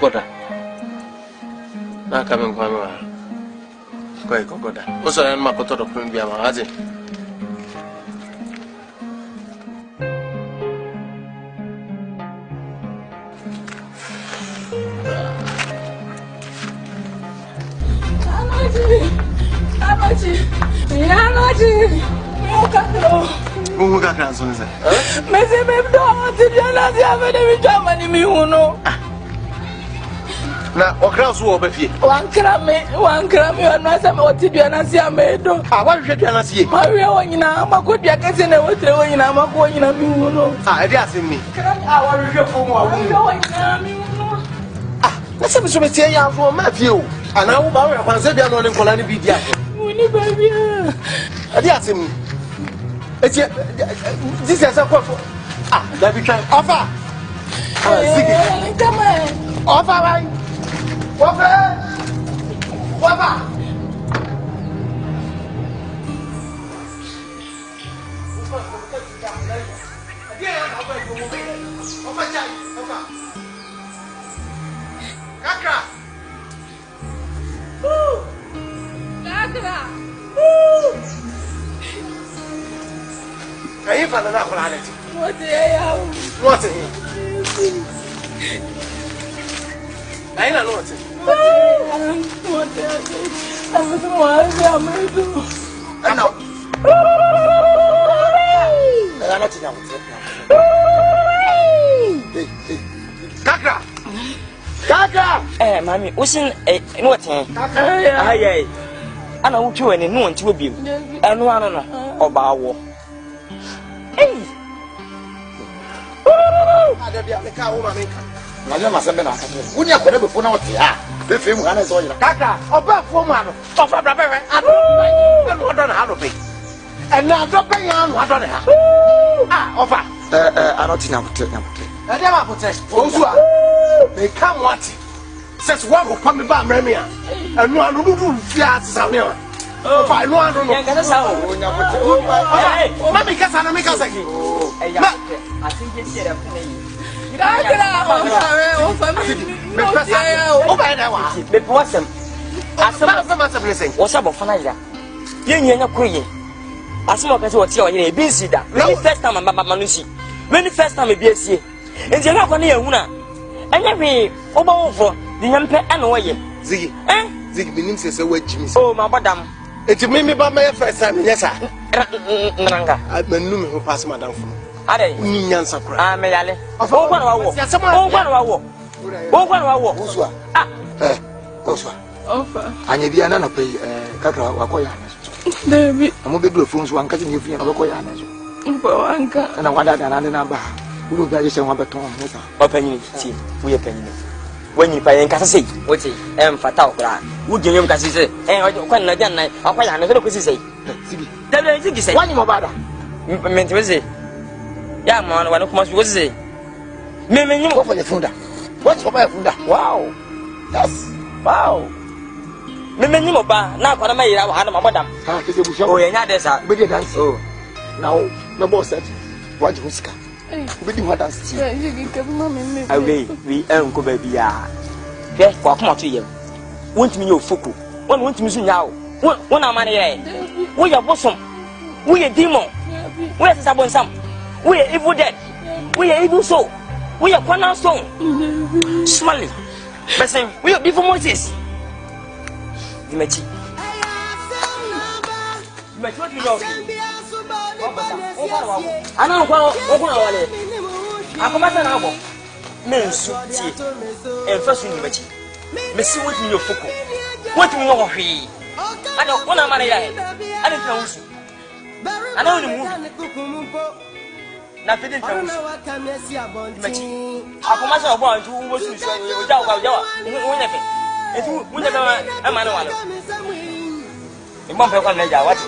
Cocoda. Now coming from quite Cocoda. Also, I'm a cocoa of Primbia Mahazi. Who got grandson? Messi, baby, don't you have any Germany? Me, who know? Now, what crowds will be one cram, you are not some what did you not see a maid? I want you to see my real one in a good jacket and I was throwing a McCoy in a muno. I dare me. I want you for Let's have some tea for Matthew. And I will buy a Panzabia on the Colani Bidia. Baby, I dare see me. This is a quaffle. Let me try. Offer. Come on. Offer, right? Offer. Kakra. Are you for the nationality? What do I have? What? I don't know what. I know. I'm not Kakra. Kakra. Mommy, what's in what? Aye. I know what you and no one to be. And one of our war. Hey! I must have been a when you put up before now. The film was all Kaka, or back for man, of a brother, and what on how to pay. And now dropping on what on her. Offer. I don't know. I never protest. They come what? Says one who come back, Remia, and one who do fiats. Oh, I know. Mammy, because I make us again. I think it's here. What's up, Fanaja? You know, Queen. As much as what's your busy that. When first time I'm Manusi. When the first time a BSC. And you're not going to Una. And every over the young pet and away. Ziggy, Ziggy means a way, Jimmy. Oh, my madam. It's made me by my first time, yes, sir. Nanga. I've been new who passed my down. Are they? Nyansa cry. Ah, Mayale. Oh, one hour. Ah, Oswa. Offer. And you be another pay, Kakra, Wakoya. David, I'm a big phones, one cutting you for Wakoya. And I wanted another number. Who will be some other tongue? open tea. We are penny. When you pay in Cassay, what's it? Fatal. Would you say, and I don't quite know that night. I'll quite another question say. Tell me, you say, one more bad. Meant to say. Yeah, man, one of us was say. Maybe you go for the funda. What's for my funda? Wow. Yes. Wow. Maybe you ba now for my madam. Oh, yeah, there's a big dance. Oh, now, no boss said, what you ska. We do what I see. I will be uncle baby. Yes, come on to you. Want me your fuku. One want me now. One are money. We are bosom. We are demon. Where is our some? We are evil dead. We are evil soul. We are corner stone. Smiling. But we are before Moses. Dimechi. Dimechi, what do you know? I don't know. I come at an album. Men suit and first in Dimechi. Messi, what in your fuku? What do you know? I don't want to money. I don't know. I know the move. Nothing to tell you. I come as a boy who was to say, if you never a man. The mom of Canada, what is